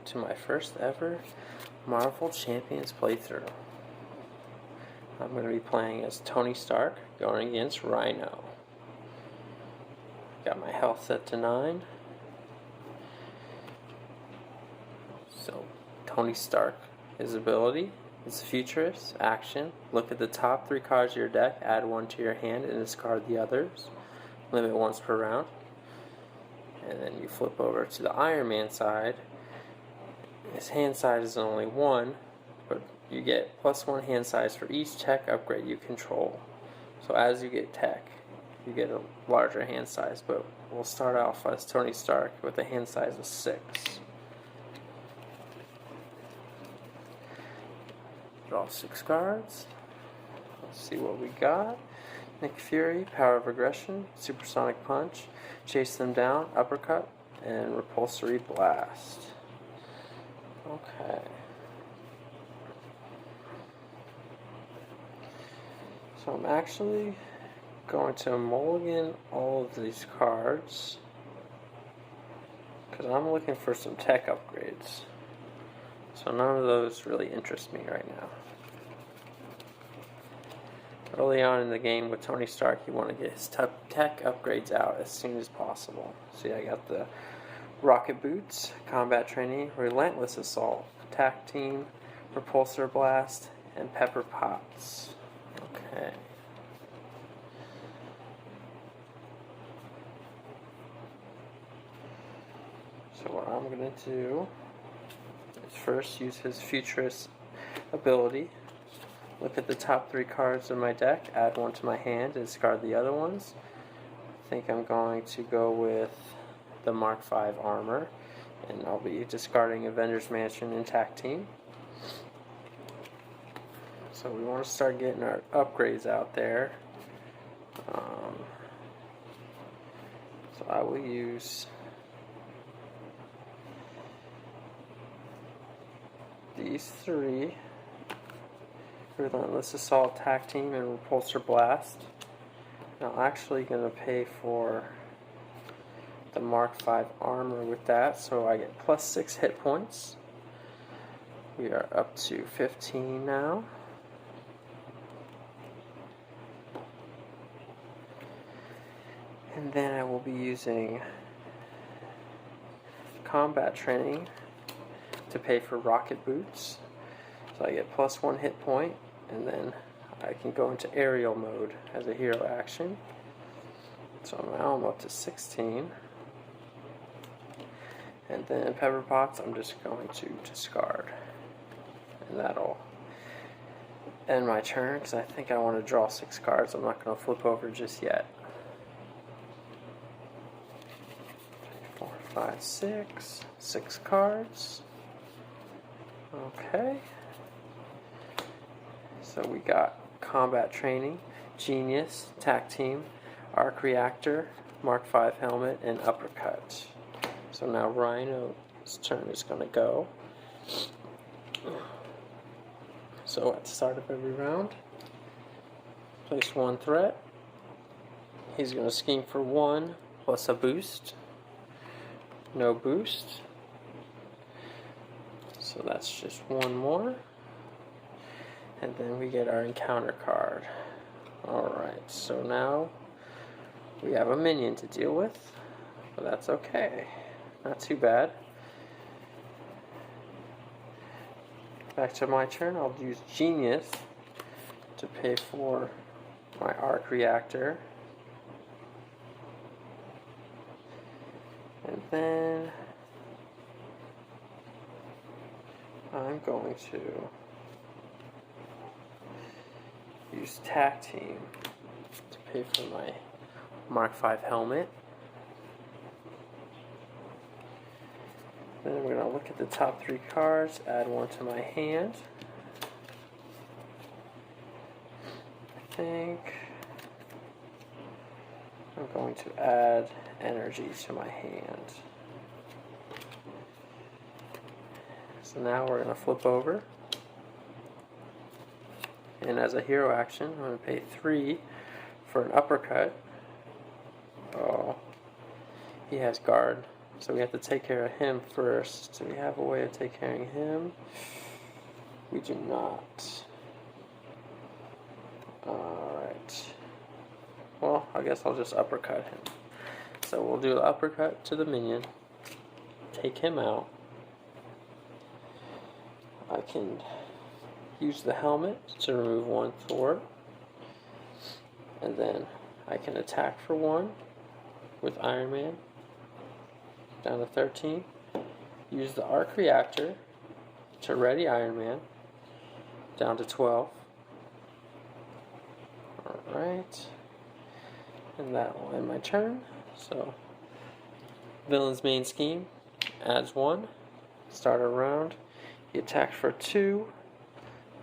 to my first ever Marvel Champions playthrough. I'm going to be playing as Tony Stark going against Rhino. Got my health set to 9. So, Tony Stark, his ability is Futurist, Action. Look at the top 3 cards of your deck, add 1 to your hand, and discard the others. Limit once per round. And then you flip over to the Iron Man side. His hand size is only 1, but you get +1 hand size for each tech upgrade you control. So as you get tech, you get a larger hand size, but we'll start off as Tony Stark with a hand size of 6. Draw 6 cards. Let's see what we got. Nick Fury, Power of Aggression, Supersonic Punch, Chase Them Down, Uppercut, and Repulsory Blast. Okay. So I'm actually going to mulligan all of these cards because I'm looking for some tech upgrades. So none of those really interest me right now. Early on in the game with Tony Stark, you want to get his tech upgrades out as soon as possible. See, I got the Rocket Boots, Combat Training, Relentless Assault, Attack Team, Repulsor Blast, and Pepper Potts. Okay. So what I'm going to do is first use his Futurist ability. Look at the top 3 cards of my deck, add 1 to my hand, and discard the other ones. I think I'm going to go with the Mark V armor, and I'll be discarding Avengers Mansion and Attack Team. So we want to start getting our upgrades out there. So I will use these 3. Relentless Assault, Attack Team, and Repulsor Blast. Now I'm actually going to pay for the Mark V armor with that, so I get +6 hit points. We are up to 15 now. And then I will be using Combat Training to pay for Rocket Boots. So I get +1 hit point, and then I can go into aerial mode as a hero action. So now I'm up to 16. And then Pepper Potts I'm just going to discard. And that'll end my turn, because I think I want to draw 6 cards. I'm not going to flip over just yet. 3, 4, 5, 6. 6 cards. Okay. So we got Combat Training, Genius, Attack Team, Arc Reactor, Mark V Helmet, and Uppercut. So now Rhino's turn is going to go. So at the start of every round, place 1 threat. He's going to scheme for 1 plus a boost. No boost. So that's just 1 more. And then we get our encounter card. Alright, so now we have a minion to deal with, but that's okay. Not too bad. Back to my turn, I'll use Genius to pay for my Arc Reactor. And then I'm going to use Attack Team to pay for my Mark V helmet. Then we're going to look at the top 3 cards, add 1 to my hand. I think I'm going to add energy to my hand. So now we're going to flip over. And as a hero action, I'm going to pay 3 for an uppercut. Oh, he has guard. So we have to take care of him first. Do we have a way of taking care of him? We do not. Alright. Well, I guess I'll just uppercut him. So we'll do the uppercut to the minion. Take him out. I can use the helmet to remove 1 thwart. And then I can attack for 1 with Iron Man. Down to 13. Use the arc reactor to ready Iron Man. Down to 12. Alright. And that will end my turn. So, villain's main scheme adds 1. Start a round. He attacks for 2.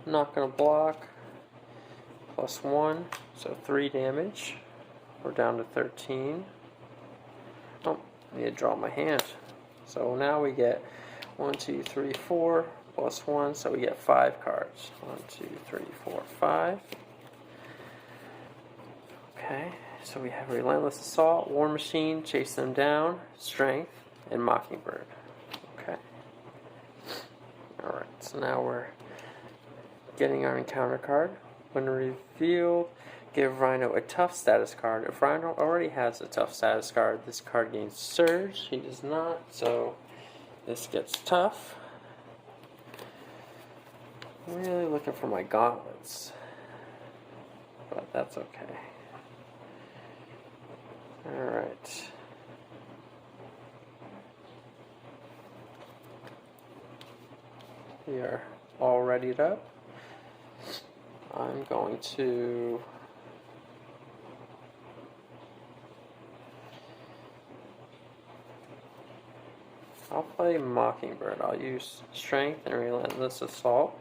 Not going to block. Plus 1. So 3 damage. We're down to 13. Oh, I need to draw my hand. So now we get 1, 2, 3, 4 plus 1. So we get 5 cards. 1, 2, 3, 4, 5. Okay. So we have Relentless Assault, War Machine, Chase Them Down, Strength, and Mockingbird. Okay. Alright, so now we're getting our encounter card. When revealed, give Rhino a tough status card. If Rhino already has a tough status card, this card gains Surge. He does not, so this gets tough. I'm really looking for my gauntlets, but that's okay. Alright. We are all readied up. I'm going to I'll play Mockingbird. I'll use Strength and Relentless Assault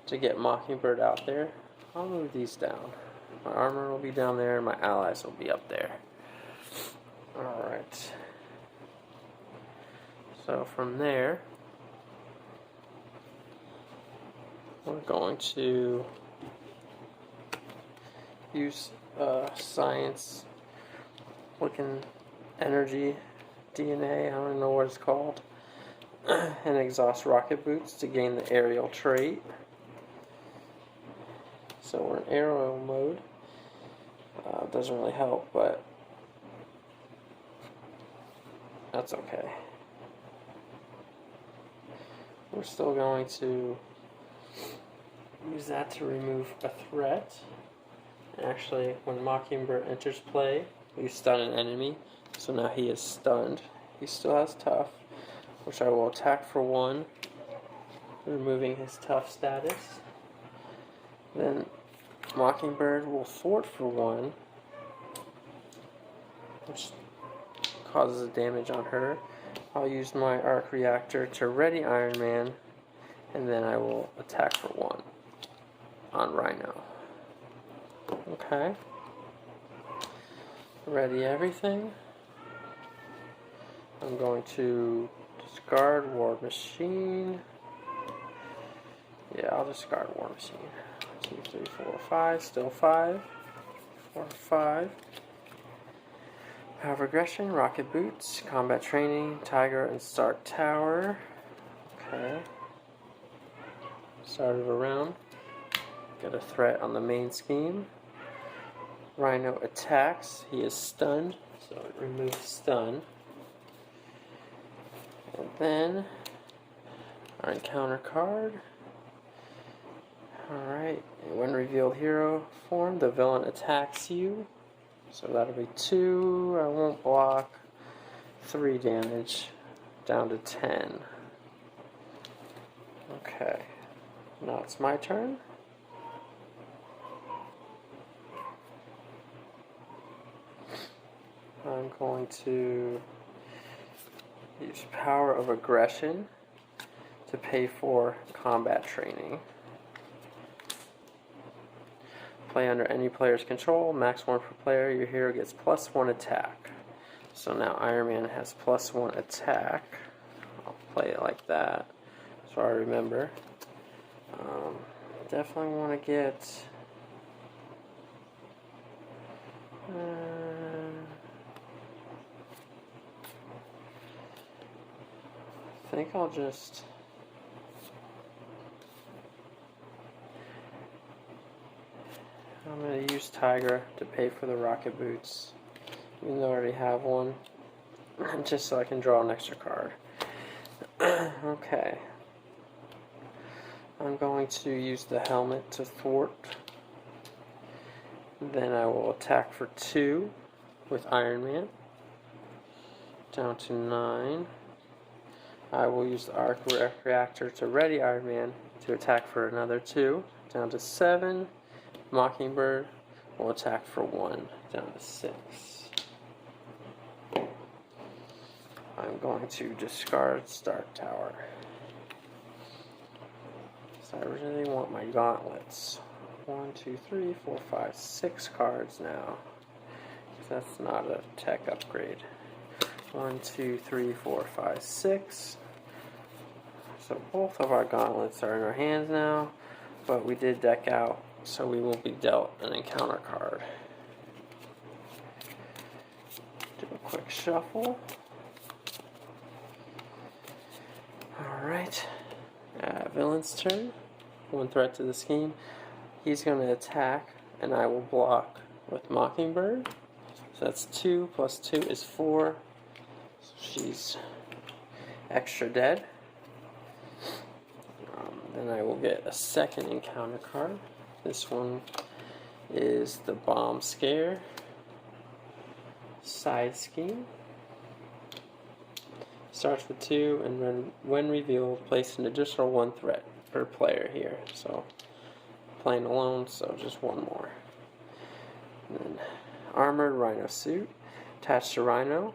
to get Mockingbird out there. I'll move these down. My armor will be down there and my allies will be up there. Alright. So from there, we're going to use science looking energy DNA, I don't know what it's called, and exhaust rocket boots to gain the aerial trait. So we're in aerial mode. Doesn't really help, but that's okay. We're still going to use that to remove a threat. Actually, when Mockingbird enters play, you stun an enemy, so now he is stunned. He still has tough, which I will attack for 1, removing his tough status. Then Mockingbird will thwart for 1, which causes a damage on her. I'll use my arc reactor to ready Iron Man, and then I will attack for 1 on Rhino. Okay. Ready everything. I'm going to discard War Machine. Yeah, I'll discard War Machine. 2, 3, 4, 5. Still 5. 4, 5. Power of Aggression, Rocket Boots, Combat Training, Tiger, and Stark Tower. Okay. Start of a round. Get a threat on the main scheme. Rhino attacks. He is stunned, so it removes stun. And then our encounter card. Alright, when revealed hero form, the villain attacks you. So that'll be 2. I won't block. 3 damage. Down to 10. Okay. Now it's my turn. I'm going to use Power of Aggression to pay for combat training. Play under any player's control, max 1 per player. Your hero gets +1 attack. So now Iron Man has +1 attack. I'll play it like that so I remember. Definitely want to get think I'll just... I'm going to use Tiger to pay for the rocket boots, even though I already have one, just so I can draw an extra card. Okay. I'm going to use the helmet to thwart. Then I will attack for 2 with Iron Man. Down to 9. I will use the arc reactor to ready Iron Man to attack for another 2. Down to 7. Mockingbird will attack for 1. Down to 6. I'm going to discard Stark Tower. So I really want my gauntlets. 1, 2, 3, 4, 5, 6 cards now. That's not a tech upgrade. 1, 2, 3, 4, 5, 6. So both of our gauntlets are in our hands now, but we did deck out, so we will be dealt an encounter card. Do a quick shuffle. Alright. Villain's turn. 1 threat to the scheme. He's going to attack, and I will block with Mockingbird. So that's 2 plus 2 is 4. So she's extra dead. Then I will get a second encounter card. This one is the Bomb Scare. Side Scheme. Starts with 2, and when revealed, place an additional 1 threat per player here. So playing alone, so just 1 more. And then Armored Rhino Suit. Attached to Rhino.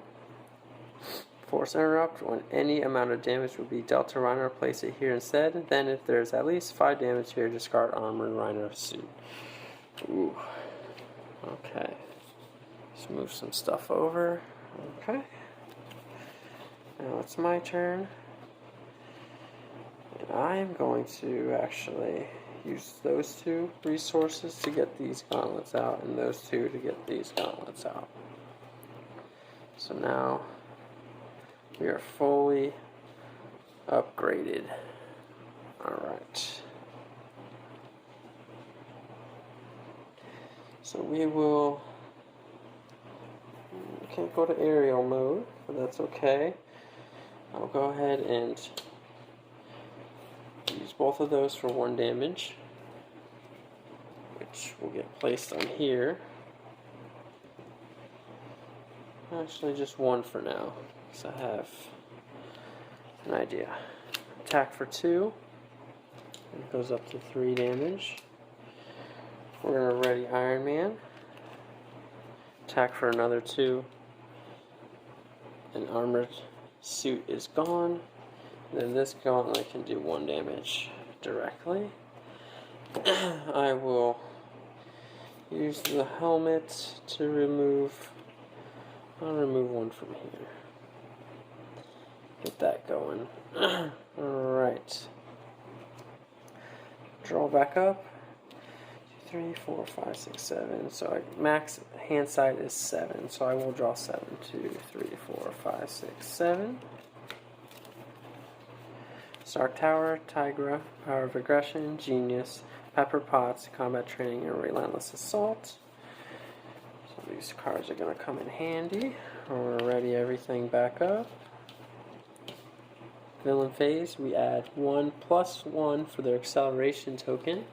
Force Interrupt. When any amount of damage will be dealt to Rhino, place it here instead. Then if there's at least 5 damage here, discard Armored Rhino Suit. Ooh. Okay. Let's move some stuff over. Okay. Now it's my turn. And I'm going to actually use those 2 resources to get these gauntlets out, and those 2 to get these gauntlets out. So now we are fully upgraded. Alright. So we will... Can't go to aerial mode, but that's okay. I'll go ahead and use both of those for 1 damage, which will get placed on here. Actually, just 1 for now, because I have an idea. Attack for 2. It goes up to 3 damage. We're going to ready Iron Man. Attack for another 2. An armored suit is gone. Then this gauntlet can do 1 damage directly. I will use the helmet to remove... I'll remove 1 from here. Get that going. Alright. Draw back up. 2, 3, 4, 5, 6, 7. So max hand side is 7. So I will draw 7. 2, 3, 4, 5, 6, 7. Stark Tower, Tigra, Power of Aggression, Genius, Pepper Potts, Combat Training, and Relentless Assault. So these cards are going to come in handy. We're ready everything back up. Villain phase, we add 1 plus 1 for their acceleration token.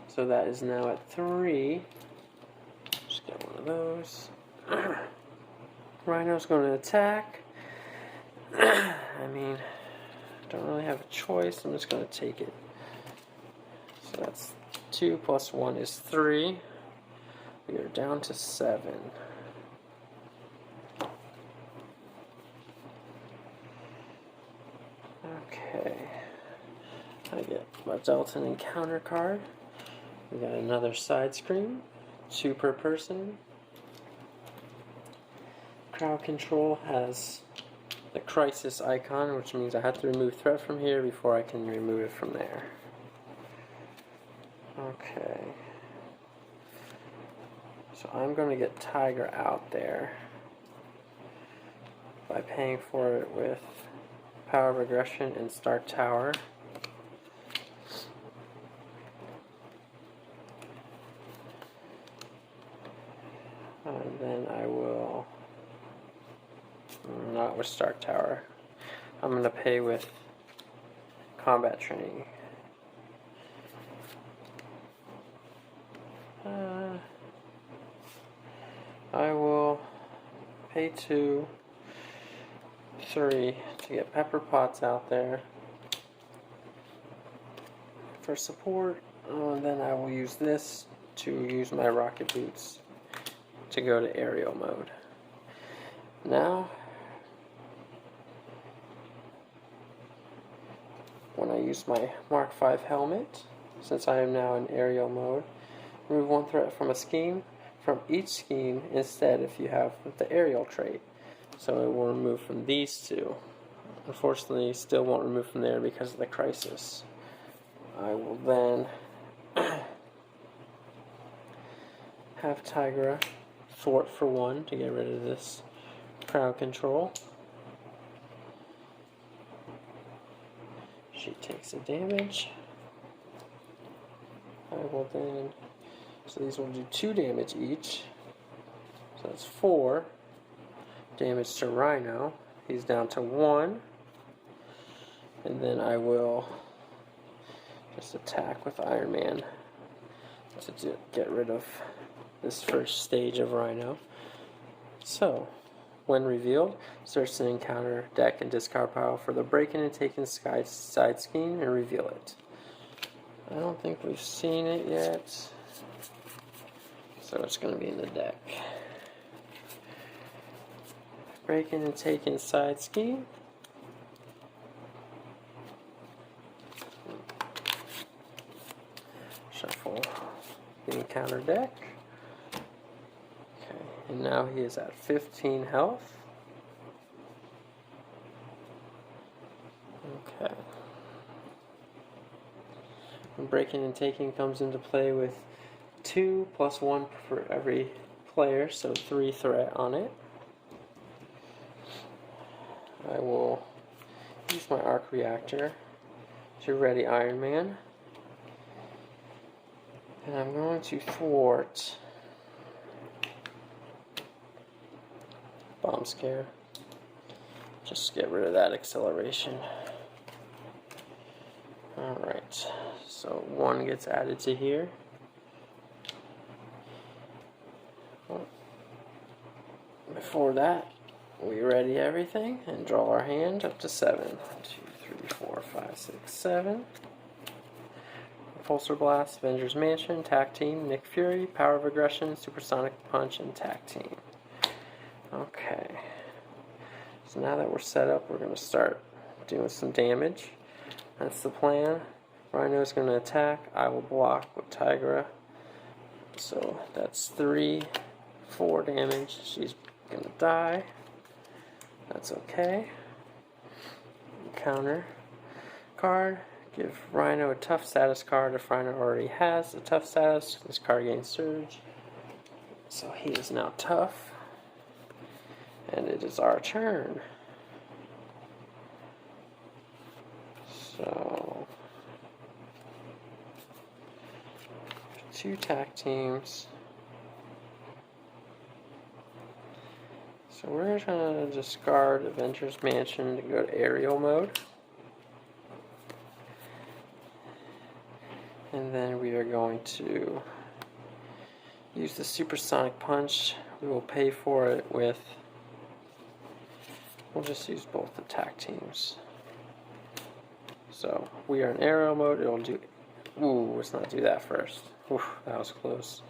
So that is now at 3. Just get 1 of those. Rhino's going to attack. I mean, don't really have a choice. I'm just going to take it. So that's 2 plus 1 is 3. We are down to 7. Okay. I get my Delta encounter card. We got another side screen. 2 per person. Crowd control has the crisis icon, which means I have to remove threat from here before I can remove it from there. Okay. So I'm going to get Tiger out there by paying for it with Power of Aggression and start tower. And then I will not with start tower. I'm going to pay with combat training. I will pay 2, 3 to get pepper pots out there for support. Then I will use this to use my rocket boots to go to aerial mode. Now, when I use my Mark V helmet, since I am now in aerial mode, remove 1 threat from a scheme, from each scheme instead if you have the aerial trait. So it will remove from these 2. Unfortunately, still won't remove from there because of the crisis. I will then have Tigra thwart for 1 to get rid of this crowd control. She takes a damage. I will then, so these will do 2 damage each. So that's 4 damage to Rhino. He's down to 1. And then I will just attack with Iron Man to get rid of this first stage of Rhino. So, when revealed, search the encounter deck and discard pile for the break-in and take-in side scheme and reveal it. I don't think we've seen it yet, so it's going to be in the deck. Break-in and take-in side scheme. Shuffle the encounter deck. Okay, and now he is at 15 health. Okay. And breaking and taking comes into play with 2 plus 1 for every player, so 3 threat on it. I will use my arc reactor to ready Iron Man. And I'm going to thwart Bomb Scare. Just get rid of that acceleration. Alright, so 1 gets added to here. Before that, we ready everything and draw our hand up to 7. 1, 2, 3, 4, 5, 6, 7. Repulsor Blast, Avengers Mansion, Tac Team, Nick Fury, Power of Aggression, Supersonic Punch, and Tac Team. Okay. So now that we're set up, we're going to start doing some damage. That's the plan. Rhino's going to attack. I will block with Tigra. So that's 3, 4 damage. She's going to die. That's okay. Counter card. Give Rhino a tough status card if Rhino already has a tough status. This card gains surge. So he is now tough. And it is our turn. So 2 tac teams. So we're going to discard Avengers Mansion to go to aerial mode. And then we are going to use the Supersonic Punch. We will pay for it with, we'll just use both the tac teams. So we are in aerial mode. It'll do, ooh, let's not do that first. Ooh, that was close.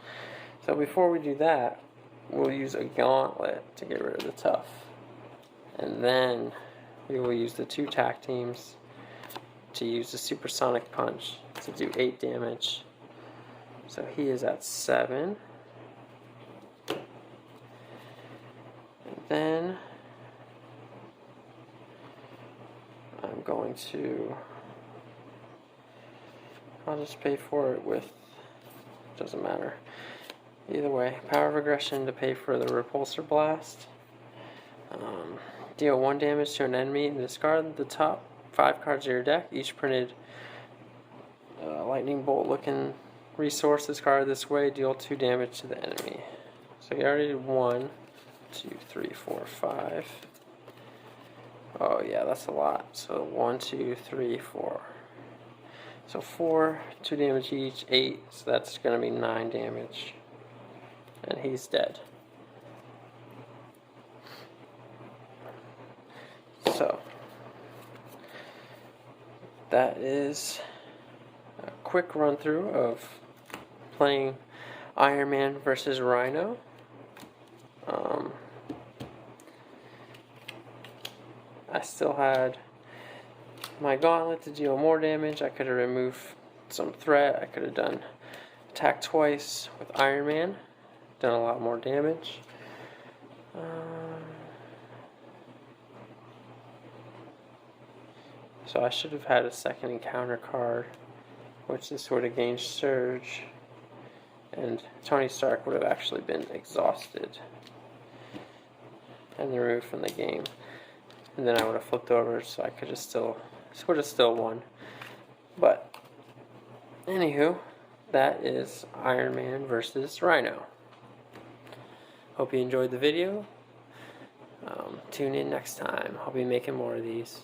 So before we do that, we'll use a gauntlet to get rid of the tough. And then we will use the 2 tac teams to use the Supersonic Punch to do 8 damage. So he is at 7. And then I'm going to, I'll just pay for it with, doesn't matter. Either way, Power of Aggression to pay for the Repulsor Blast. Deal 1 damage to an enemy and discard the top 5 cards of your deck. Each printed lightning bolt looking resource discarded this way. Deal 2 damage to the enemy. So you already did 1, 2, 3, 4, 5. Oh yeah, that's a lot. So 1, 2, 3, 4. So 4, 2 damage each, 8. So that's going to be 9 damage. And he's dead. So that is a quick run through of playing Iron Man versus Rhino. I still had my gauntlet to deal more damage. I could have removed some threat. I could have done attack twice with Iron Man, done a lot more damage. So I should have had a second encounter card, which this would have gained Surge, and Tony Stark would have actually been exhausted and removed from the game. And then I would have flipped over, so I could have would have still won. But anywho, that is Iron Man versus Rhino. Hope you enjoyed the video. Tune in next time. I'll be making more of these.